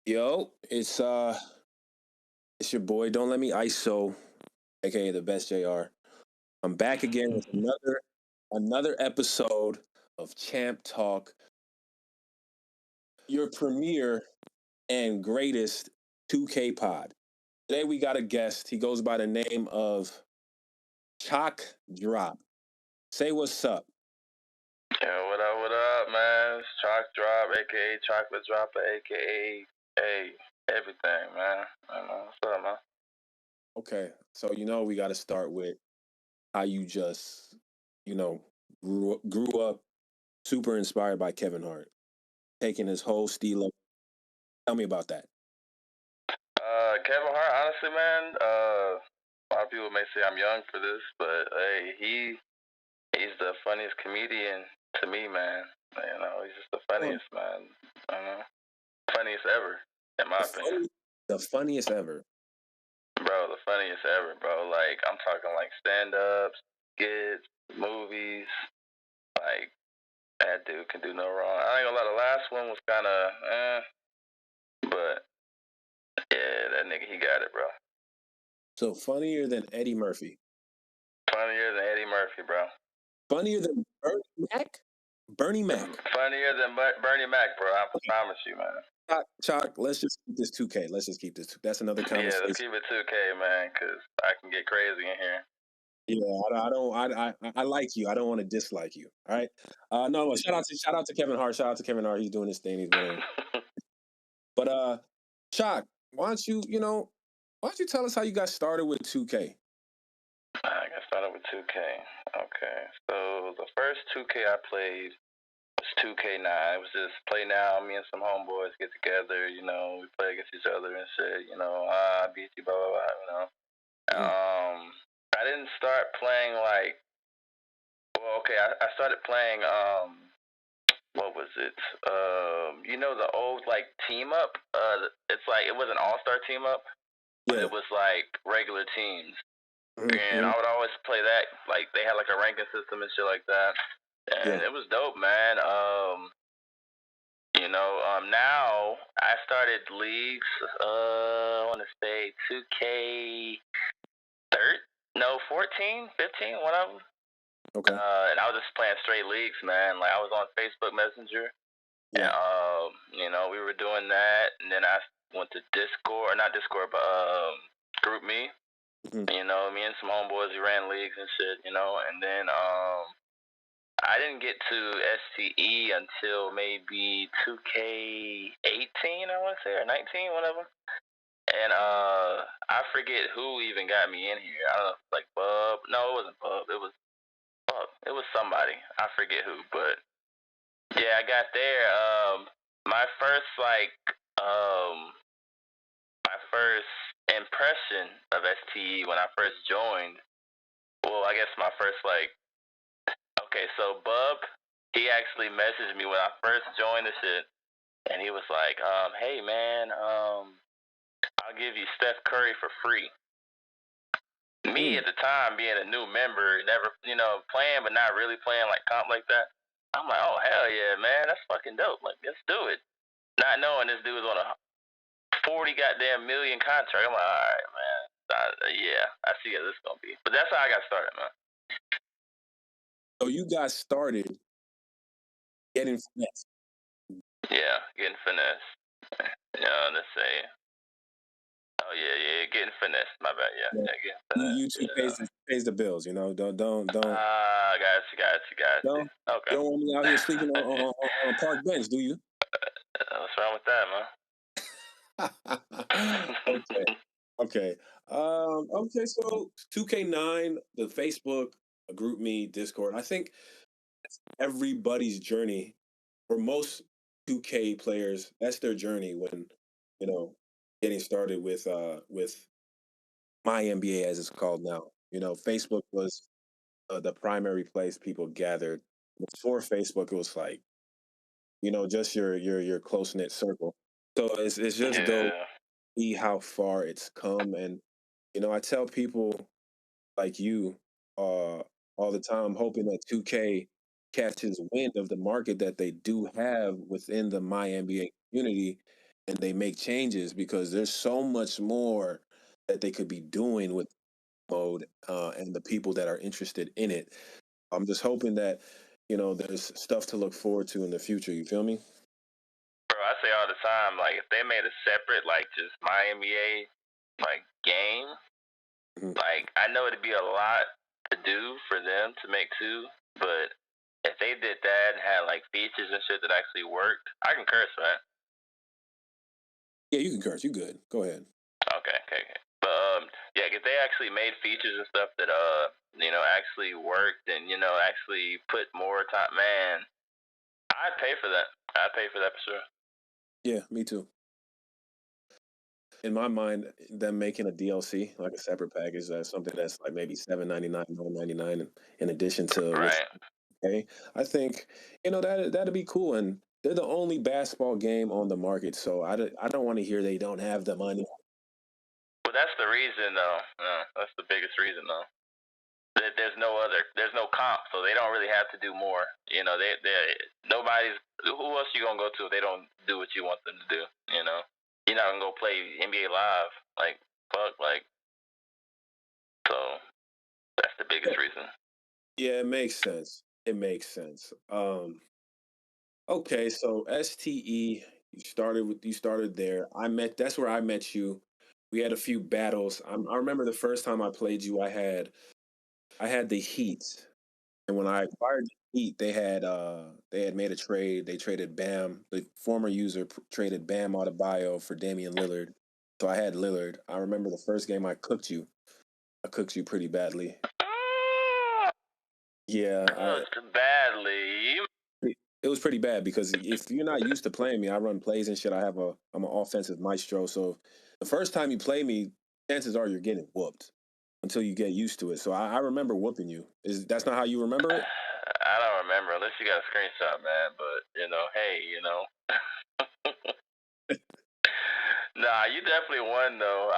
Yo, it's your boy. Don't let me ISO, aka the best JR. I'm back again with another episode of Champ Talk, your premier and greatest 2K pod. Today we got a guest. He goes by the name of Choc Drop. Say what's up. Yo, what up, man? It's Choc Drop, aka Chocolate Dropper, aka hey, everything, man. I know what's up, man. Okay, so we got to start with how you just you know grew up super inspired by Kevin Hart, taking his whole steal. Tell me about that. Kevin Hart, honestly, man. A lot of people may say I'm young for this, but hey, he's the funniest comedian to me, man. He's just the funniest, man. I know, funniest ever, in my opinion. The funniest ever. Bro, the funniest ever, bro. Like I'm talking like stand-ups, skits, movies, like. That dude can do no wrong. I ain't gonna lie, the last one was kind of, but yeah, that nigga, he got it, bro. So funnier than Eddie Murphy. Funnier than Eddie Murphy, bro. Funnier than Bernie Mac? Bernie Mac. Funnier than Bernie Mac, bro. I promise you, man. Choc, let's just keep this 2K. Let's just keep this. That's another conversation. Yeah, let's keep it 2K, man, because I can get crazy in here. Yeah, I don't. I like you. I don't want to dislike you. All right. No. Shout out to Kevin Hart. Shout out to Kevin Hart. He's doing his thing. He's winning. But Choc, why don't you tell us how you got started with 2K? I got started with 2K. Okay, so the first 2K I played was 2K9. It was just play now. Me and some homeboys get together. We play against each other and shit. I beat you, blah blah blah. I didn't start playing like. Well, okay, I started playing. What was it? The old like team up. It's like it was an all star team up, but it was like regular teams. And I would always play that. Like they had like a ranking system and shit like that, and it was dope, man. Now I started leagues. I want to say 2K 14, 15, one of them. Okay. And I was just playing straight leagues, man. Like I was on Facebook Messenger. Yeah. And we were doing that, and then I went to Discord, or not Discord, but Group Me. Me and some homeboys, we ran leagues and shit, and then I didn't get to SCE until maybe 2K18, I want to say, or 19, one of them. And I forget who even got me in here. I don't know, like Bub. No, it wasn't Bub. It was Bub. It was somebody. I forget who, but yeah, I got there. My first um, my first impression of STE when I first joined. Well, I guess my first okay, so Bub, he actually messaged me when I first joined the shit, and he was like, hey man, I'll give you Steph Curry for free. Me at the time being a new member, never playing but not really playing like comp like that. I'm like, oh hell yeah, man, that's fucking dope. Like, let's do it. Not knowing this dude was on a 40 goddamn million contract. I'm like, all right, man. Yeah, I see how this is gonna be. But that's how I got started, man. So you got started getting finesse. Yeah, getting finesse. Let's say. Oh yeah, getting finesse. My bad. Yeah, getting finesse. YouTube pays the bills. Don't. Got you. Okay. You don't want me out here sleeping on a park bench, do you? What's wrong with that, man? Okay. Okay. So 2K9, the Facebook, Group Me, Discord. I think everybody's journey, for most 2K players, that's their journey when getting started with my NBA as it's called now. Facebook was the primary place people gathered. Before Facebook, it was like just your close knit circle. So it's just dope to see how far it's come, and I tell people like you all the time, hoping that 2K catches wind of the market that they do have within the my NBA community, and they make changes because there's so much more that they could be doing with mode and the people that are interested in it. I'm just hoping that there's stuff to look forward to in the future. You feel me? Bro, I say all the time, like if they made a separate, like just my NBA like game, Mhm. like I know it'd be a lot to do for them to make too, but if they did that and had like features and shit that actually worked, I can curse, right? Yeah, you can curse. You good? Go ahead. Okay, okay, okay. But yeah, if they actually made features and stuff that actually worked and actually put more time, man, I'd pay for that. I'd pay for that for sure. Yeah, me too. In my mind, them making a DLC like a separate package, that's something that's like maybe 7.99, 9.99, in addition to what Right. you pay. I think that'd be cool, and they're the only basketball game on the market, so I don't want to hear they don't have the money. But that's the reason, though. That's the biggest reason, though. There's no other. There's no comp, so they don't really have to do more. They nobody's. Who else you gonna go to if they don't do what you want them to do? You're not gonna go play NBA Live. Like fuck. Like so. That's the biggest reason. Yeah, it makes sense. It makes sense. Okay, so STE, you started there. That's where I met you. We had a few battles. I remember the first time I played you, I had the Heat. And when I acquired the Heat, they had made a trade. They traded Bam. The former user traded Bam Adebayo for Damian Lillard. So I had Lillard. I remember the first game I cooked you. I cooked you pretty badly. Yeah, Badly. it was pretty bad because if you're not used to playing me, I run plays and shit. I'm an offensive maestro. So the first time you play me, chances are you're getting whooped until you get used to it. So I remember whooping you. That's not how you remember it? I don't remember unless you got a screenshot, man. But hey, nah, you definitely won though.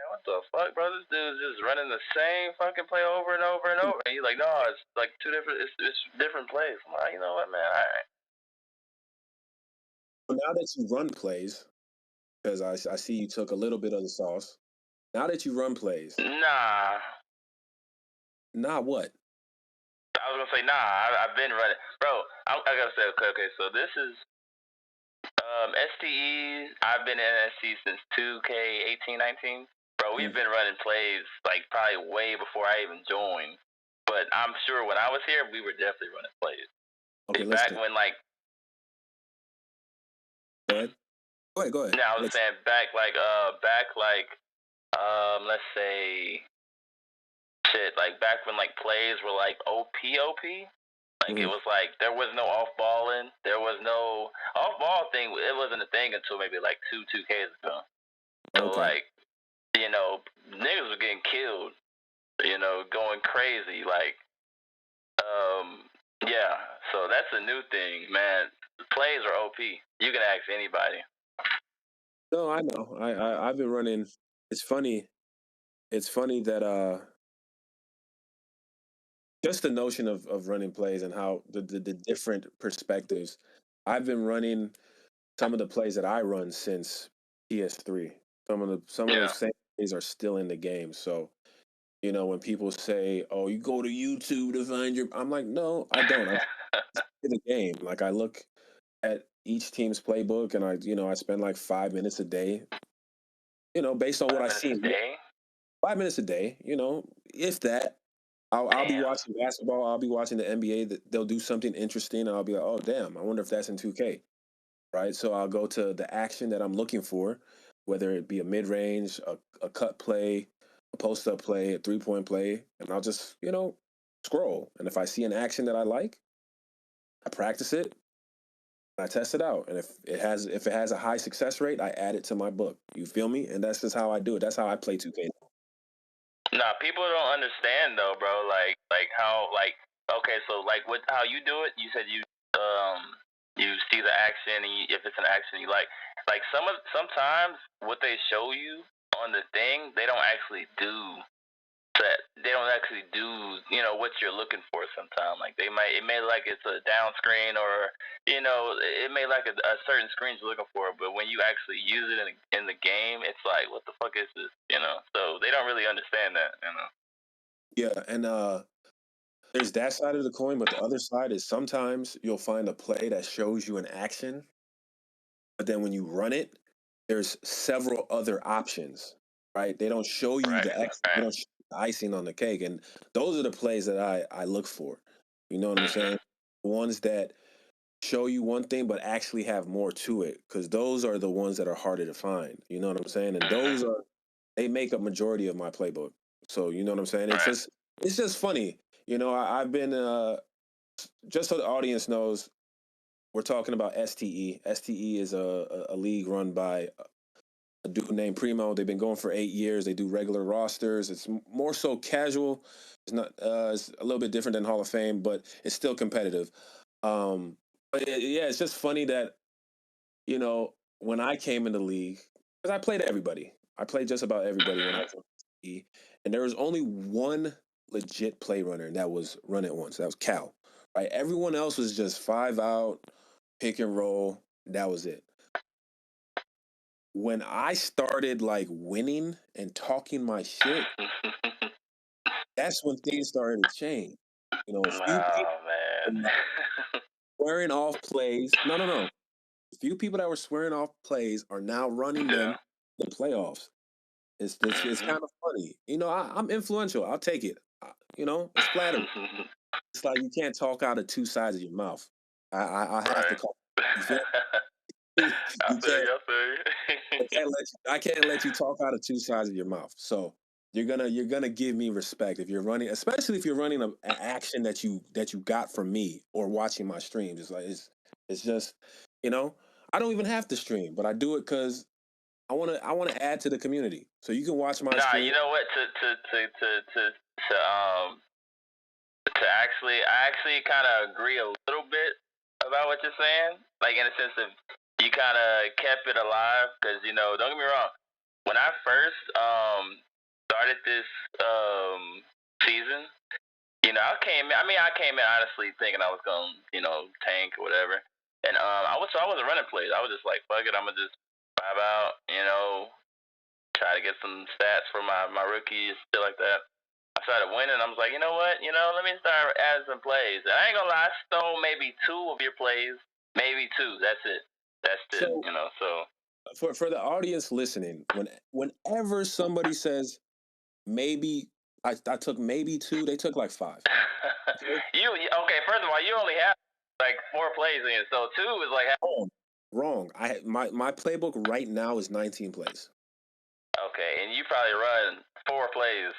What the fuck, bro? This dude's just running the same fucking play over and over and over. And he's like, no, it's like two different. It's different plays. I'm like, you know what, man? All right. Well, now that you run plays, because I see you took a little bit of the sauce. Now that you run plays, Nah, now what? I was gonna say nah. I've been running, bro. I gotta say, okay. So this is STE. I've been in STE since 2K18, 19. Bro, we've Mm, been running plays like probably way before I even joined. But I'm sure when I was here, we were definitely running plays. okay, Back listen. when like, Go ahead. Go ahead. Go ahead. now I was saying back like let's say shit like back when like plays were like OP. Like it Mhm. was like there was no off balling. There was no off ball thing. It wasn't a thing until maybe like two Ks ago. So Okay. like niggas were getting killed. Going crazy. Like yeah. So that's a new thing, man. Plays are OP. You can ask anybody. No, I know. I've been running. It's funny. It's funny that just the notion of running plays and how the different perspectives. I've been running some of the plays that I run since PS3. Some of Yeah. those same plays are still in the game. So when people say, "Oh, you go to YouTube to find your," I'm like, no, I don't. I play the game. Like I look at each team's playbook, and I spend like 5 minutes a day. Based on what Five I minutes see. a day. 5 minutes a day. If that. I'll be Damn. watching basketball. I'll be watching the NBA. That they'll do something interesting, and I'll be like, "Oh, damn! I wonder if that's in 2K." Right? So I'll go to the action that I'm looking for, whether it be a mid range, a cut play, a post up play, a 3-point play, and I'll just scroll. And if I see an action that I like, I practice it. I test it out, and if it has a high success rate, I add it to my book. You feel me? And that's just how I do it. That's how I play 2K. Nah, people don't understand though, bro. Like how okay, so like what how you do it? You said you see the action and if it's an action you like sometimes what they show you on the thing they don't actually do that they don't actually do, what you're looking for sometimes. Like it may like it's a down screen, or it may like a certain screen you're looking for, but when you actually use it in the game, it's like, what the fuck is this? So they don't really understand that. Yeah, and there's that side of the coin, but the other side is sometimes you'll find a play that shows you an action, but then when you run it, there's several other options, right? They don't show you Right, they right. don't show the icing on the cake, and those are the plays that I look for. You know what I'm Mhm, saying? The ones that show you one thing but actually have more to it, because those are the ones that are harder to find. You know what I'm saying? And mhm. those are they make up majority of my playbook. So you know what I'm saying? Right. It's just funny. I've been just so the audience knows, we're talking about STE. STE is a league run by a dude named Primo. They've been going for 8 years. They do regular rosters. It's more so casual. It's not. It's a little bit different than Hall of Fame, but it's still competitive. But yeah, it's just funny that when I came in the league, because I played everybody. I played just about everybody when I joined STE, and there was only one legit play runner that was run it once. That was Cal. Right. Everyone else was just 5 out, pick and roll. That was it. When I started like winning and talking my shit, that's when things started to change. A few people Oh were man. now swearing off plays. No, no, no. A few people that were swearing off plays are now running them Yeah. in the playoffs. It's Mhm. kind of funny. I'm influential. I'll take it. It's flattering. It's like you can't talk out of two sides of your mouth. I have to Right. call. You feel me? I You feel can't you. I feel you. I can't let you talk out of two sides of your mouth. So you're gonna give me respect if you're running, especially if you're running an action that you got from me or watching my streams. It's just you know I don't even have to stream, but I do it because I wanna add to the community. So you can watch my Nah, stream. you know what? I actually kind of agree a little bit about what you're saying. Like in the sense of you kind of kept it alive, because don't get me wrong. When I first started this season, I came in honestly thinking I was gonna tank or whatever, and I wasn't running plays. I was just like, fuck it, I'm gonna just vibe out, try to get some stats for my rookies, shit like that. I started winning. I was like, you know what? Let me start adding some plays. And I ain't gonna lie, I stole maybe two of your plays, maybe two. That's it. That's it. So So for the audience listening, whenever somebody says maybe I took maybe two, they took like five. Okay? okay? First of all, you only have like four plays in, so two is like Wrong. Wrong. My playbook right now is 19 plays. okay, and you probably run four plays.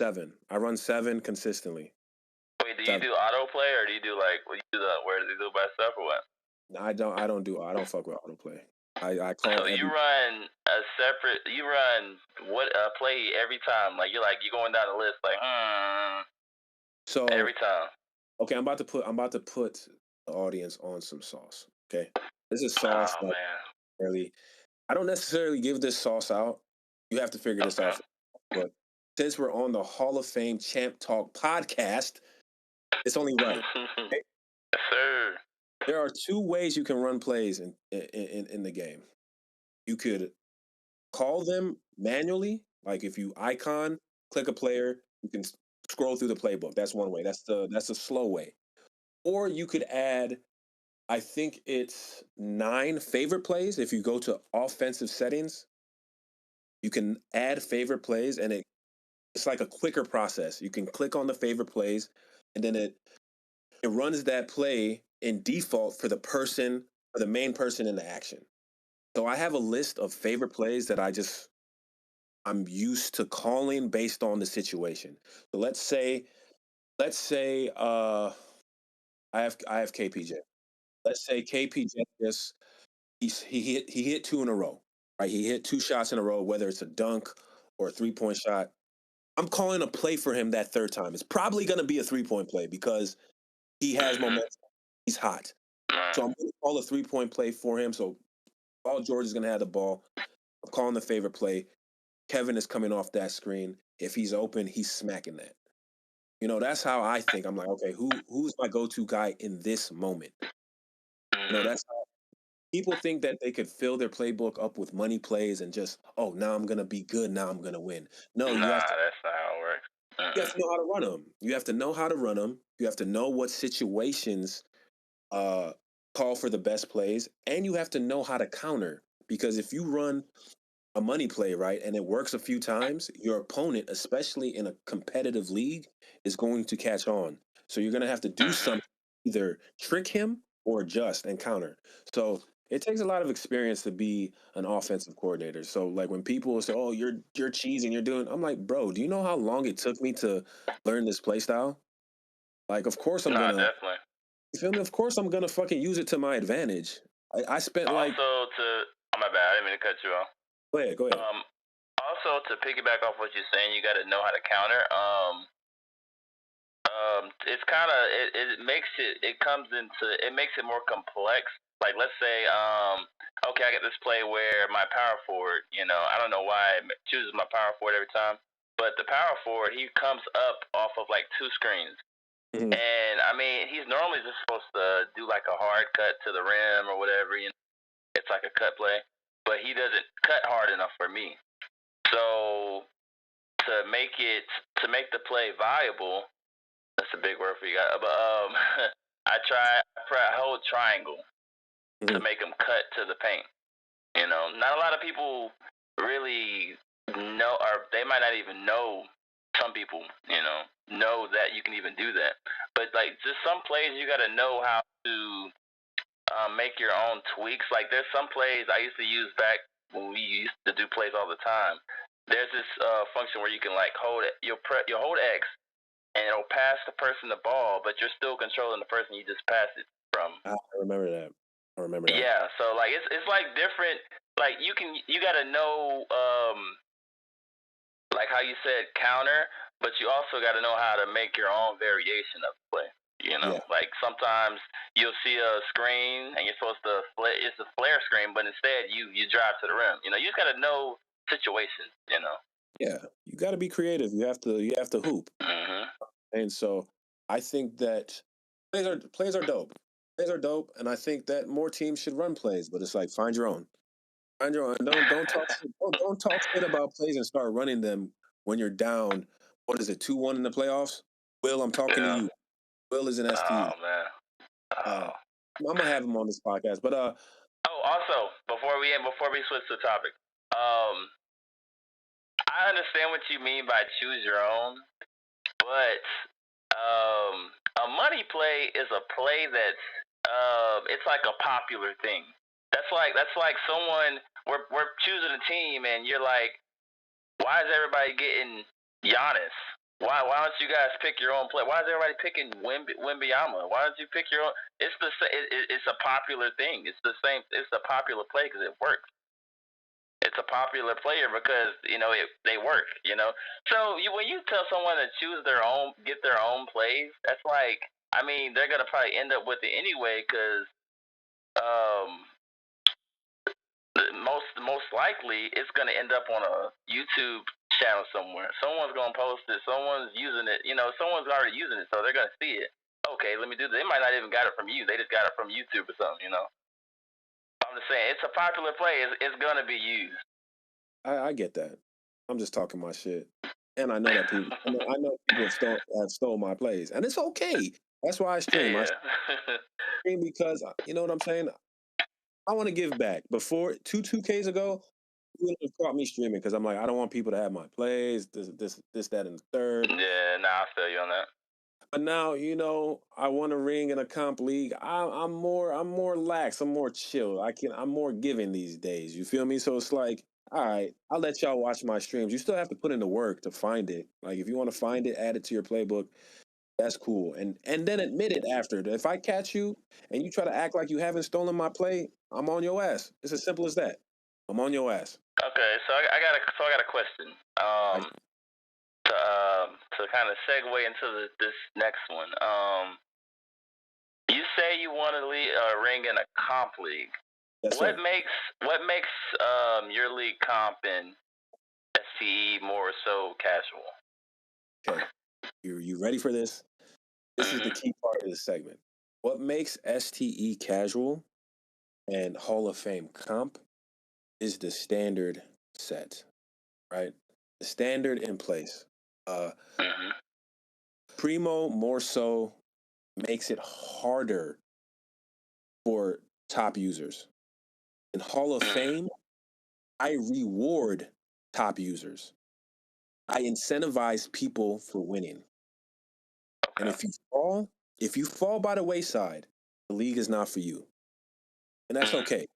7. I run 7 consistently. Wait, do you 7. do autoplay, or do you do like what you do the where do you do by stuff, or what? I don't fuck with autoplay. I call So you every run a separate. You run what play every time? Like you're going down the list, like every so time. okay, I'm about to put the audience on some sauce. Okay. This is sauce Oh that man. really I don't necessarily give this sauce out. You have to figure this Okay. out. But since we're on the Hall of Fame Champ Talk podcast, it's only right. Okay? Yes, sir. There are two ways you can run plays in the game. You could call them manually, like if you icon click a player, you can scroll through the playbook. That's one way. That's the slow way. Or you could add, I think it's 9 favorite plays. If you go to offensive settings, you can add favorite plays, and it's like a quicker process. You can click on the favorite plays, and then it runs that play in default for the main person in the action. So I have a list of favorite plays that I'm used to calling based on the situation. So let's say I have KPJ. Let's say KPJ just he hit 2 in a row. Right? He hit 2 shots in a row, whether it's a dunk or a 3-point shot. I'm calling a play for him that third time. It's probably going to be a 3-point play because he has Mhm. momentum. He's hot. Right. So I'm going to call a 3-point play for him. So Paul George is going to have the ball. I'm calling the favorite play. Kevin is coming off that screen. if he's open, he's smacking that. You know, that's how I think. I'm like, okay, who's my go-to guy in this moment? You know, Mm-hmm. that's how people think that they could fill their playbook up with money plays and just, oh, now I'm gonna be good, now I'm gonna win. No, Nah, that's not how it works. you have to know how to run them. You have to know how to run them. You have to know what situations uh call for the best plays, and you have to know how to counter. Because if you run a money play, right, and it works a few times, your opponent, especially in a competitive league, is going to catch on. So you're going to have to do Mm-hmm. something, either trick him or adjust and counter. So it takes a lot of experience to be an offensive coordinator. So like when people say, "Oh, you're cheesing, you're doing," I'm like, "Bro, do you know how long it took me to learn this play style? Like, of course I'm Nah, gonna, definitely. you feel me? Of course I'm gonna fucking use it to my advantage. I spent like, Also, oh, my bad, I didn't mean to cut you off. go ahead, go ahead. Um, Also to piggyback off what you're saying, you got to know how to counter. It's kind of it makes it comes into it makes it more complex. Like let's say, okay, I get this play where my power forward, I don't know why it chooses my power forward every time, but the power forward he comes up off of like two screens, Mhm. and I mean he's normally just supposed to do like a hard cut to the rim or whatever, it's like a cut play, but he doesn't cut hard enough for me. So to make it to make the play viable, that's a big word for you guys. But I hold triangle to Mhm. make them cut to the paint. Not a lot of people really know, or they might not even know. Some people, know that you can even do that. But like, just some plays, you got to know how to make your own tweaks. Like, there's some plays I used to use back when we used to do plays all the time. There's this function where you can like hold it. You'll hold X, and it'll pass the person the ball, but you're still controlling the person you just passed it from. I remember that. I remember that. Yeah, so like it's like different. Like you got to know like how you said counter, but you also got to know how to make your own variation of the play. Yeah. Like sometimes you'll see a screen and you're supposed to it's a flare screen, but instead you drive to the rim. You just got to know situations. Yeah. You got to be creative. You have to hoop. Mhm. And so I think that plays are dope. Plays are dope, and I think that more teams should run plays. But it's like find your own. Find your own. Don't talk shit. Don't talk shit about plays and start running them when you're down. What is it? 2-1 in the playoffs. Will, I'm talking to Yeah. you. Will is an STU. Oh man. Uh, Oh. I'm gonna have him on this podcast. But Oh, also before we switch the topic, I understand what you mean by choose your own, but a money play is a play that's it's like a popular thing. That's like someone we're choosing a team and you're like, why is everybody getting Giannis? Why don't you guys pick your own play? Why is everybody picking Wimbyama? Why don't you pick your own? It's a popular thing. It's the same. It's a popular play because it works. It's a popular player because they work. So when you tell someone to choose their own, get their own plays, that's like, I mean, they're gonna probably end up with it anyway because um, most likely it's gonna end up on a YouTube channel somewhere. Someone's gonna post it. Someone's using it. Someone's already using it, so they're gonna see it. Okay, let me do this. They might not even got it from you. They just got it from YouTube or something. I'm just saying, it's a popular play. It's gonna be used. I get that. I'm just talking my shit, and I know that people. I know people have stole my plays, and it's okay. That's why I stream. I Yeah. stream because you know what I'm saying. I want to give back. Before 2Ks ago, you would have caught me streaming because I'm like, I don't want people to have my plays, this, that, and the third. Yeah, nah, I feel you on that. But now, I want a ring in a comp league. I'm more lax. I'm more chill. I'm more giving these days. You feel me? So it's like, all right, I'll let y'all watch my streams. You still have to put in the work to find it. Like if you want to find it, add it to your playbook. That's cool. And then admit it after. If I catch you and you try to act like you haven't stolen my play, I'm on your ass. It's as simple as that. I'm on your ass. Okay, so I got a question. I, To kind of segue into this next one. You say you want to lead a ring in a comp league. yes, What sir. makes your league comp and STE more so casual. Okay, you ready for this? This is the key part of the segment. What makes STE casual and Hall of Fame comp is the standard set, right? The standard in place. Uh, Mm-hmm. Primo more so makes it harder for top users. In Hall of Mm-hmm. Fame, I reward top users. I incentivize people for winning. And Okay. if you fall by the wayside, the league is not for you. And that's Mm-hmm. okay.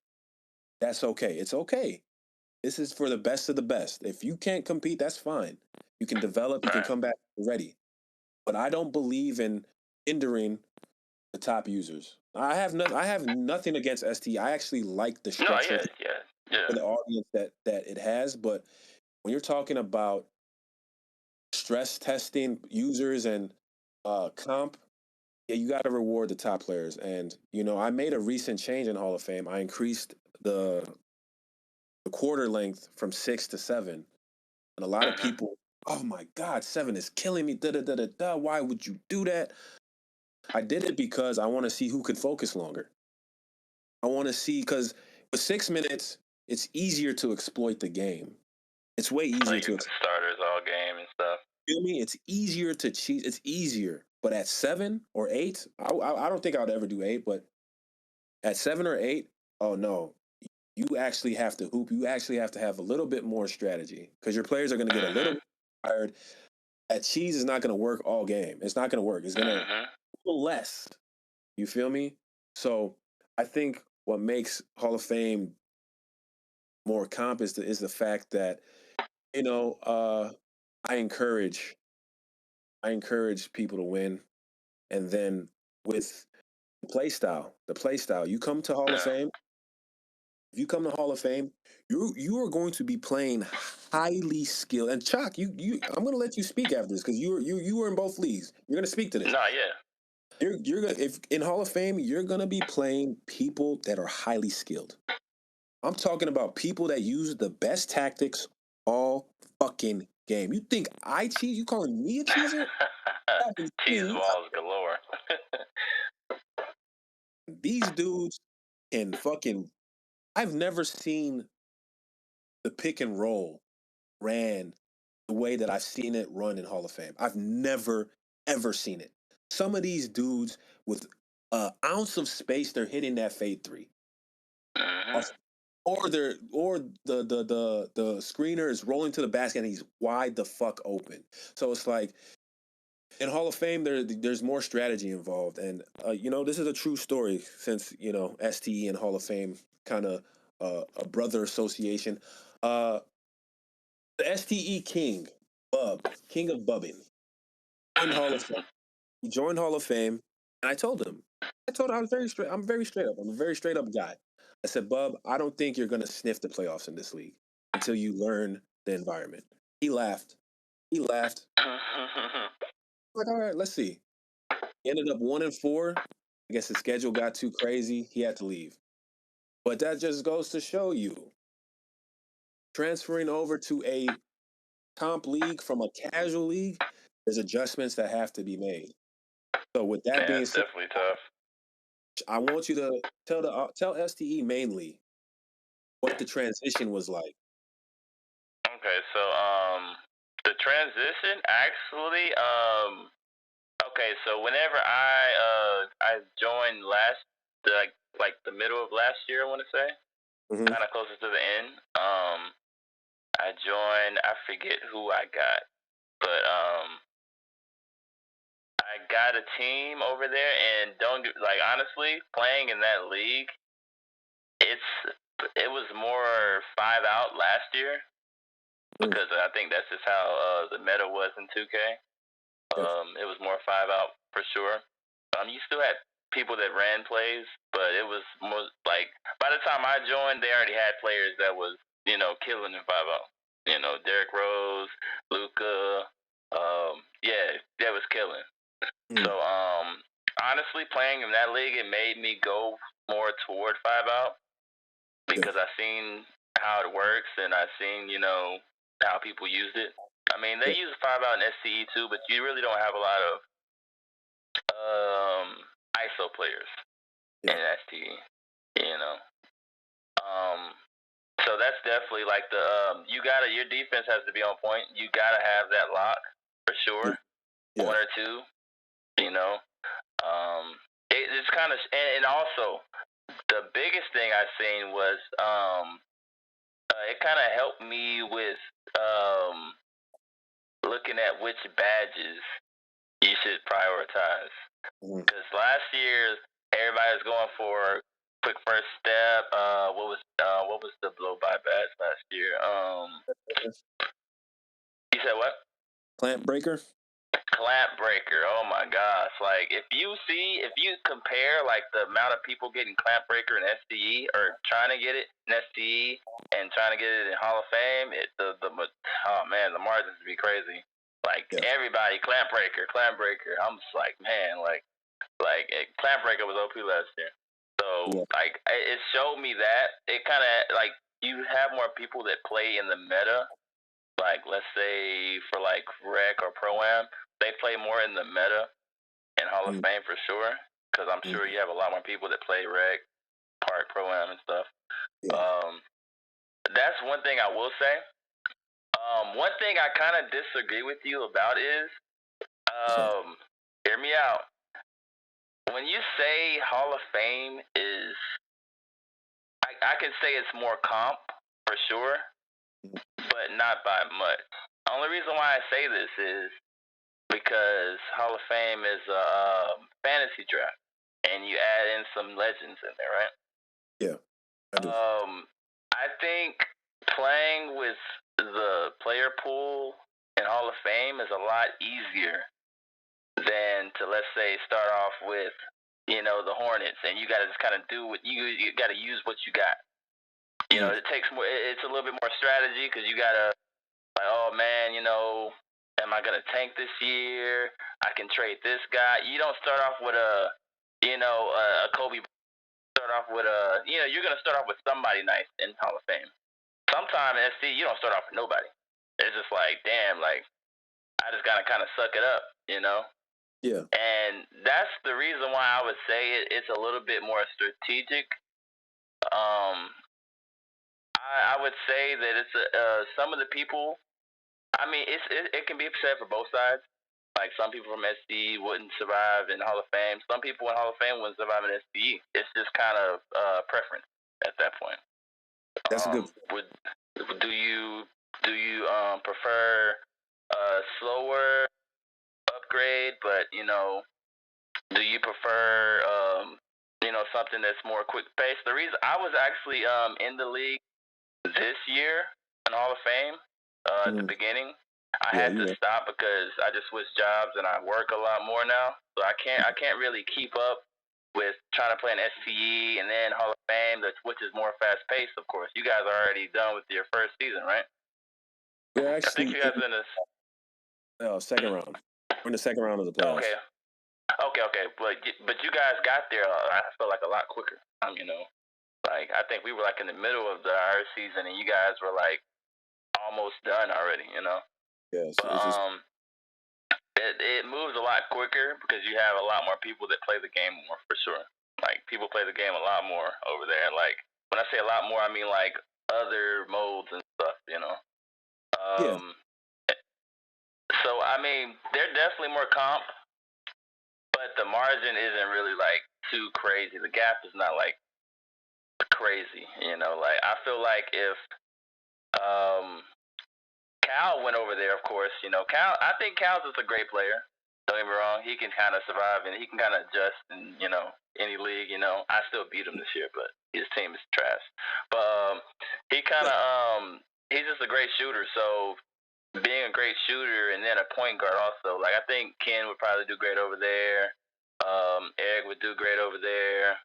That's okay. It's okay. This is for the best of the best. If you can't compete, that's fine. You can develop, you can Right. come back ready. But I don't believe in hindering the top users. I have nothing against ST. I actually like the No, structure yeah, yeah, yeah. for the audience that it has. But when you're talking about stress testing users and comp, yeah, you got to reward the top players. And I made a recent change in Hall of Fame. I increased the quarter length from 6 to 7, and a lot of Mm-hmm. people, oh my God, 7 is killing me. Da da da da da. Why would you do that? I did it because I want to see who could focus longer. I want to see because with 6 minutes, it's easier to exploit the game. It's way easier Like to using starters all game and stuff. feel me. It's easier to cheat. It's easier. But at 7 or 8, I don't think I would ever do 8. But at 7 or 8, oh no, you actually have to hoop. You actually have to have a little bit more strategy because your players are going to get a Mm-hmm. little tired. At cheese is not going to work all game. It's not going to work. It's going to Mm-hmm. less. You feel me? So I think what makes Hall of Fame more comp is the fact that you know uh, I encourage I encourage people to win, and then with the play style. You come to Hall of Yeah. Fame. If you come to Hall of Fame, you are going to be playing highly skilled. And Choc, I'm going to let you speak after this because you were in both leagues. You're going to speak to this. No, yeah. You're gonna if in Hall of Fame, you're going to be playing people that are highly skilled. I'm talking about people that use the best tactics all fucking game. You think I cheat? You calling me a cheeser? I haven't Cheese seen balls galore. these dudes can fucking. I've never seen the pick and roll ran the way that I've seen it run in Hall of Fame. I've never ever seen it. Some of these dudes with an ounce of space, they're hitting that fade three, or Mm-hmm. the screener is rolling to the basket and he's wide the fuck open. So it's like in Hall of Fame, there's more strategy involved, and this is a true story since STE and Hall of Fame kind of a brother association. Uh, the STE King, King of Bubbing, joined Hall of Fame. He joined Hall of Fame, and I told him I was very straight. I'm very straight up. I'm a very straight up guy. I said, Bub, I don't think you're gonna sniff the playoffs in this league until you learn the environment. He laughed. He laughed. Like, all right, let's see. He ended up 1-4. I guess the schedule got too crazy. He had to leave. But that just goes to show you transferring over to a comp league from a casual league, there's adjustments that have to be made. So with that Yeah, being it's said, definitely tough. I want you to tell STE mainly what the transition was like. Okay, so the transition actually okay, so whenever I joined like the middle of last year, I want to say, Hmm. kind of closer to the end. I joined. I forget who I got, but I got a team over there, and don't get, like honestly, playing in that league, it's it was more 5 out last year Mm, because I think that's just how the meta was in 2K. yes. It was more 5 out for sure. You still had people that ran plays, but it was more like by the time I joined, they already had players that was killing in 5 out. Derrick Rose, Luca, yeah, that was killing. So Mm, honestly, playing in that league, it made me go more toward 5 out because yes. I seen how it works and I seen how people used it. I mean, they Yeah, use 5 out in SCE too, but you really don't have a lot of ISO players in yeah, STE. You know, um, so that's definitely like the you gotta your defense has to be on point. You gotta have that lock for yeah, sure, yeah. one or two. You know, it's kind of and also the biggest thing I seen was it kind of helped me with looking at which badges you should prioritize. Mhm. Because last year everybody was going for quick first step. What was the blow by badge last year? You said what? Clamp breaker. Clamp breaker. Oh my gosh! Like if you compare like the amount of people getting clamp breaker in SDE or trying to get it in SDE and trying to get it in Hall of Fame, oh man, the margins would be crazy. Like Yeah, everybody clamp breaker, clamp breaker. I'm just like man, clamp breaker was OP last year. So yeah, like it showed me that it kind of like you have more people that play in the meta like let's say for like rec or pro am, they play more in the meta and Hall of mm, Fame for sure. Because I'm mm, sure you have a lot more people that play rec, park, pro am, and stuff. yeah. Um, that's one thing I will say. One thing I kind of disagree with you about is, What's that? hear me out. When you say Hall of Fame is, I can say it's more comp for sure, Mhm. but not by much. Only reason why I say this is because Hall of Fame is a fantasy draft, and you add in some legends in there, right? Yeah, I do. I think playing with the player pool in Hall of Fame is a lot easier than to let's say start off with the Hornets, and you got to just kind of do what you got to use what you got. Mm, It takes more. It's a little bit more strategy because you got to like, oh man, am I gonna tank this year? I can trade this guy. You don't start off with a Kobe. Start off with you're gonna start off with somebody nice in Hall of Fame. Sometimes in SC, you don't start off with nobody. It's just like, damn, like I just gotta kind of suck it up. yeah, And that's the reason why I would say it's a little bit more strategic. Um, I would say that it's some of the people I mean, it can be said for both sides. Like some people from SD wouldn't survive in Hall of Fame. Some people in Hall of Fame wouldn't survive in SDE. It's just kind of preference at that point. that's a good. Would do you prefer a slower upgrade, but do you prefer something that's more quick paced? The reason I was actually in the league this year in Hall of Fame at the Mhm. beginning. I Yeah, had you to were. stop because I just switched jobs and I work a lot more now. So I can't really keep up with trying to play an SCE and then Hall of Fame, which is more fast paced. Of course, you guys are already done with your first season, right? We're I think actually you in guys are in this. second round. We're in the second round of the Okay, playoffs. okay. But you guys got there. I feel like a lot quicker. Like I think we were like in the middle of our season and you guys were like almost done already. Yes, But it's just it moves a lot quicker because you have a lot more people that play the game more for sure. Like people play the game a lot more over there. Like when I say a lot more, I mean like other modes and stuff. yeah. Um, so I mean they're definitely more comp, but the margin isn't really like too crazy. The gap is not like crazy. Like I feel like if um Cal went over there, of course. Cal. I think Cal's just a great player. Don't get me wrong. He can kind of survive and he can kind of adjust in any league. I still beat him this year, but his team is trash. But he kind Yeah. of he's just a great shooter. So being a great shooter and then a point guard also. Like I think Ken would probably do great over there. Eric would do great over there.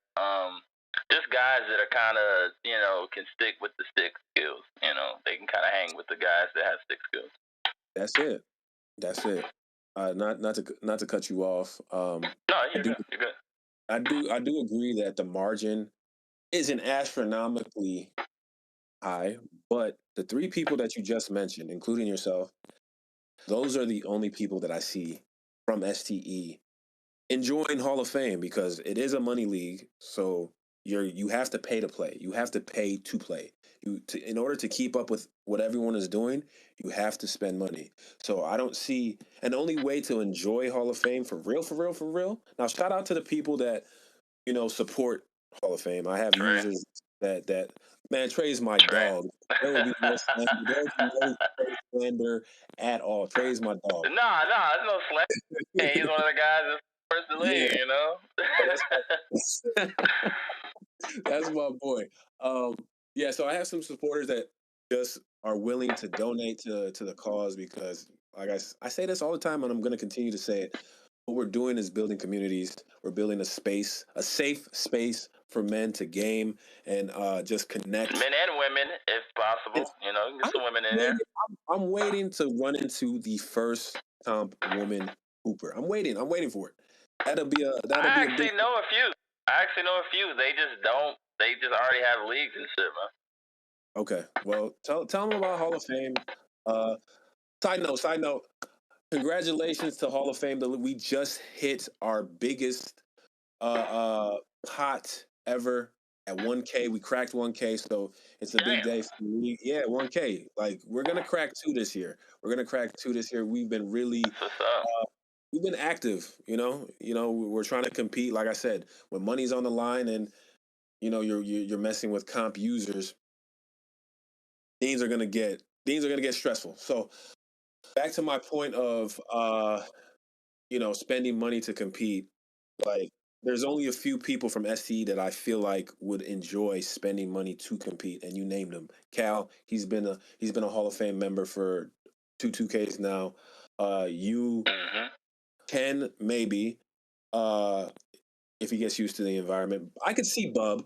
Just guys that are kind of can stick with the stick skills. They can kind of hang with the guys that have stick skills. That's it. That's it. Not to cut you off. No, I you're do good. You're good. I do agree that the margin isn't astronomically high, but the three people that you just mentioned, including yourself, those are the only people that I see from STE enjoying Hall of Fame because it is a money league. So you have to pay to play. You have to pay to play. In order to keep up with what everyone is doing, you have to spend money. So I don't see an only way to enjoy Hall of Fame for real, for real, for real. Now shout out to the people that support Hall of Fame. I have Trey. users that man, Trey's my Trey. dog. There will be no slander. There will be no Trey slander at all. Trey's my dog. Nah, it's no slander. He's one of the guys that's first in the Yeah, league, you know? that's that's my boy. Um, yeah, so I have some supporters that just are willing to donate to the cause because, like I say this all the time, and I'm going to continue to say it. What we're doing is building communities. We're building a space, a safe space for men to game and just connect. Men and women, if possible. It's, You know, you can I'm get some women in here. waiting. I'm waiting to run into the first comp woman hooper. I'm waiting. I'm waiting for it. That'll I be a big. actually know a few. I actually know a few. They just don't. They just already have leagues and shit, man. Okay. Well, tell them about Hall of Fame. Uh, Side note. Congratulations to Hall of Fame. We just hit our biggest pot ever at 1K. We cracked 1K, so it's a big Damn. day for me. Yeah, 1K. Like we're gonna crack two this year. We're gonna crack two this year. That's what's up. We've been active. We're trying to compete. Like I said, when money's on the line and you're messing with comp users, things are gonna get stressful. So back to my point of spending money to compete. Like, there's only a few people from STE that I feel like would enjoy spending money to compete, and you named him. Cal, he's been a Hall of Fame member for 2Ks now. You Mm-hmm. can maybe, uh, if he gets used to the environment. I could see Bub,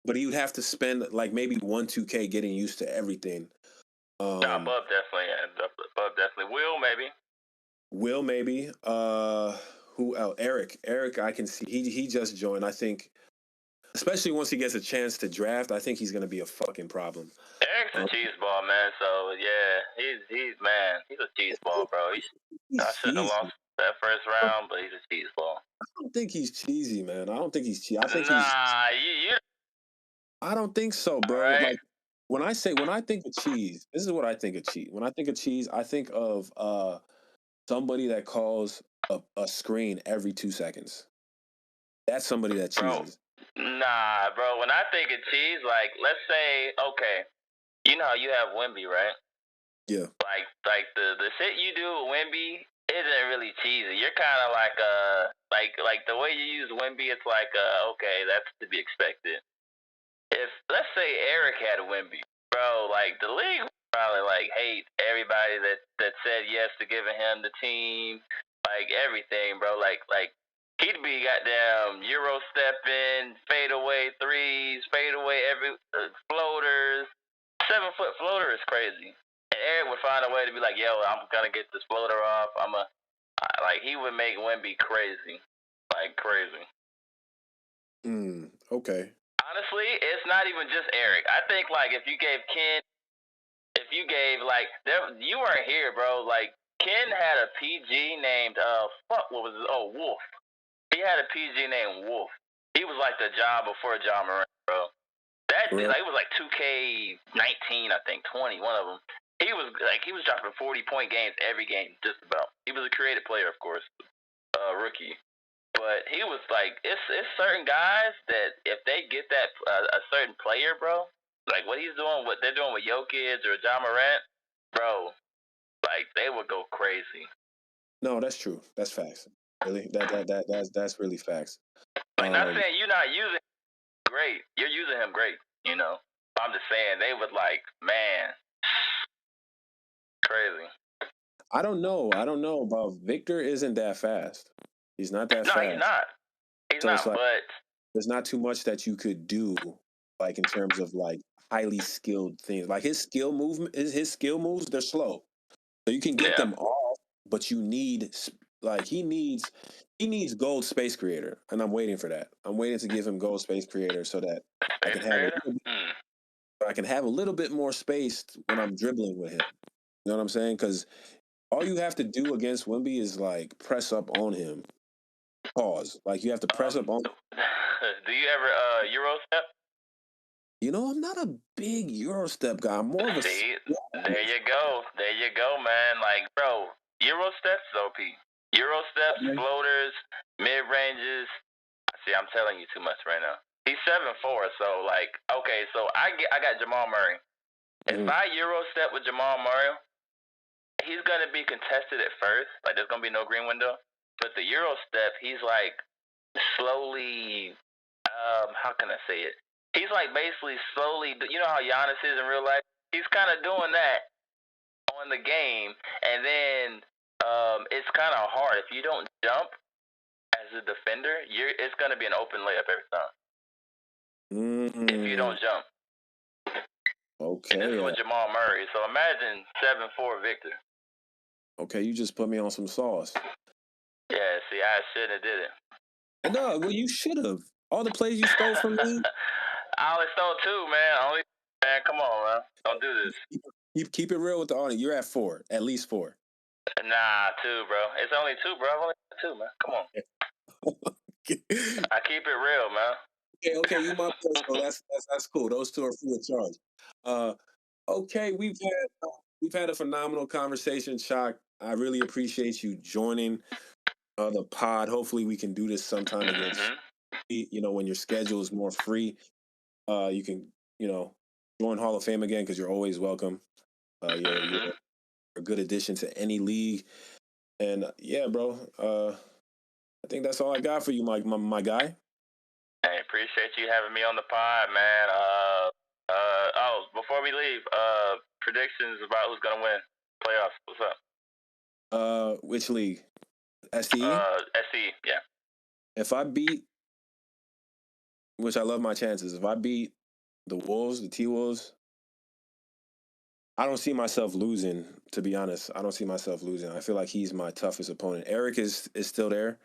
but he would have to spend like maybe 1 2K getting used to everything. Nah, Um, Bub definitely. Yeah, Bub definitely. Will maybe. Will maybe. Who else? Eric. Eric, I can see he just joined. I think, especially once he gets a chance to draft, I think he's going to be a fucking problem. Eric's a Um, cheese ball, man. So yeah, he's man. He's a cheese ball, bro. he's I shouldn't have cheesy. lost that first I round, but he's a cheese ball. don't think he's cheesy, man. I don't think he's cheesy. I think he's. Nah, you I don't think so, bro. right, Like when I think of cheese, this is what I think of cheese. When I think of cheese, I think of somebody that calls a screen every 2 seconds. That's somebody that bro. cheeses. Nah, bro. When I think of cheese, like let's say, okay, you know how you have Wimby, right? Yeah. Like the shit you do with Wimby isn't really cheesy. You're kind of like the way you use Wimby. It's like okay, that's to be expected. If let's say Eric had Wimby, bro, like the league would probably like hate everybody that said yes to giving him the team, like everything, bro. Like he'd be goddamn Euro stepping, fade away threes, fade away every floaters. 7 foot floater is crazy. And Eric would find a way to be like, yo, I'm gonna get this floater off. Like he would make Wimby crazy, like crazy. Okay. Honestly, it's not even just Eric. I think like if you gave Ken, if you gave like you weren't here, bro. Like Ken had a PG named what was it? Oh, Wolf. He had a PG named Wolf. He was like the job before John Moran, bro. That For real? like it was like 2K19, I think 20, one of them. He was dropping 40-point games every game, just about. He was a creative player, of course, rookie. But he was like, it's certain guys that if they get that a certain player, bro, like what he's doing, what they're doing with Jokic or John Morant, bro, like they would go crazy. No, that's true. That's facts. Really, that's really facts. Like not Um, saying you're not using him great, you're using him great, you know. I'm just saying they would like, man, crazy. I don't know. I don't know about Victor. Isn't that fast? He's not that No, he's fast. not. He's So it's not. like But there's not too much that you could do, like in terms of like highly skilled things. Like his skill moves, they're slow. So you can get yeah, them off, but you need like he needs gold space creator, and I'm waiting for that. I'm waiting to give him gold space creator so that I space can have a creator. little bit, Hmm. I can have a little bit more space when I'm dribbling with him. You know what I'm saying? Because all you have to do against Wimby is like press up on him. Pause. Like you have to press up on. Do you ever Euro step? You know, I'm not a big Euro step guy. I'm more of a. See, there you go. There you go, man. Like, bro, Euro steps OP. Euro steps, floaters, mid ranges. See, I'm telling you too much right now. He's 7'4", so like, okay, so I got Jamal Murray. If I Euro step with Jamal Murray, he's gonna be contested at first. Like, there's gonna be no green window. But the Euro step, he's like slowly. How can I say it? He's like basically slowly. You know how Giannis is in real life. He's kind of doing that on the game, and then it's kind of hard if you don't jump as a defender. It's gonna be an open layup every time if you don't jump. Okay. And this is with Jamal Murray. So imagine 7'4" Victor. Okay, you just put me on some sauce. Yeah, see, I shouldn't have did it. No, well, you should have. All the plays you stole from me. I only stole 2, man. Man, come on, man. Don't do this. Keep it real with the audience. You're at 4, at least 4. Nah, 2, bro. It's only 2, bro. I've only got 2, man. Come on. I keep it real, man. Okay, you my boy, so that's cool. Those 2 are free of charge. Okay, we've had a phenomenal conversation, Choc. I really appreciate you joining the pod. Hopefully, we can do this sometime again. You know, when your schedule is more free, you can join Hall of Fame again because you're always welcome. You're a good addition to any league, and yeah, bro. I think that's all I got for you, my guy. Hey, appreciate you having me on the pod, man. Before we leave, predictions about who's gonna win playoffs. What's up? Which league? SCE. SCE, yeah. If I beat, which I love my chances. If I beat the Wolves, the T-Wolves, I don't see myself losing. To be honest, I don't see myself losing. I feel like he's my toughest opponent. Eric is still there,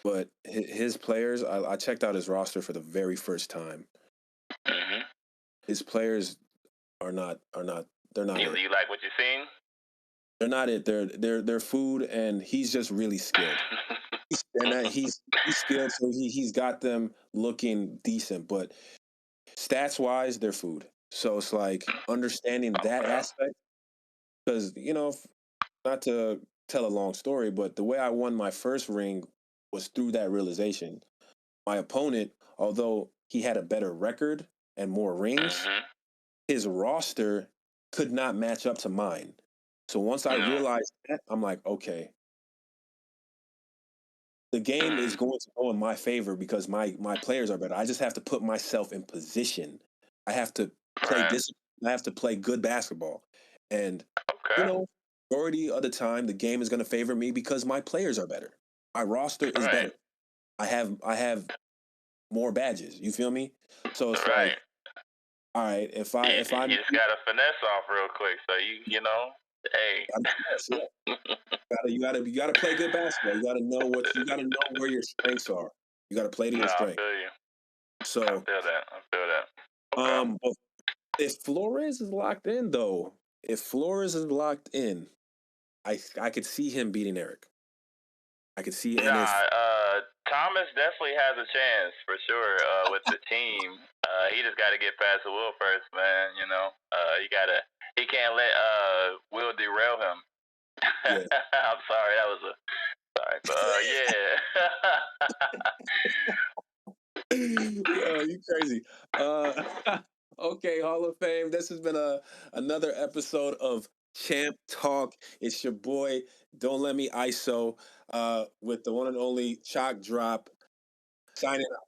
but his players. I checked out his roster for the very first time. His players are not. They're not. You like what you've seen? They're not it. They're food, and he's just really skilled. He's skilled, so he's got them looking decent. But stats wise, they're food. So it's like understanding that aspect, because not to tell a long story, but the way I won my first ring was through that realization. My opponent, although he had a better record and more rings, his roster could not match up to mine. So once I realized that, I'm like, okay, the game is going to go in my favor because my players are better. I just have to put myself in position. I have to play discipline. I have to play good basketball. And majority of the time the game is going to favor me because my players are better. My roster is better. I have more badges. You feel me? So it's like, all right, if I you just gotta finesse off real quick. So hey, you gotta play good basketball. You gotta know where your strengths are. You gotta play to your strengths. I feel you. So I feel that. Okay. If Flores is locked in, though, I could see him beating Eric. I could see. Thomas definitely has a chance for sure with the team. He just got to get past the Will first, man. He can't let Will derail him. Yeah. I'm sorry, sorry, but Yo, you crazy. Okay, Hall of Fame. This has been another episode of Champ Talk. It's your boy, Don't Let Me ISO, with the one and only Choc Drop. Signing out.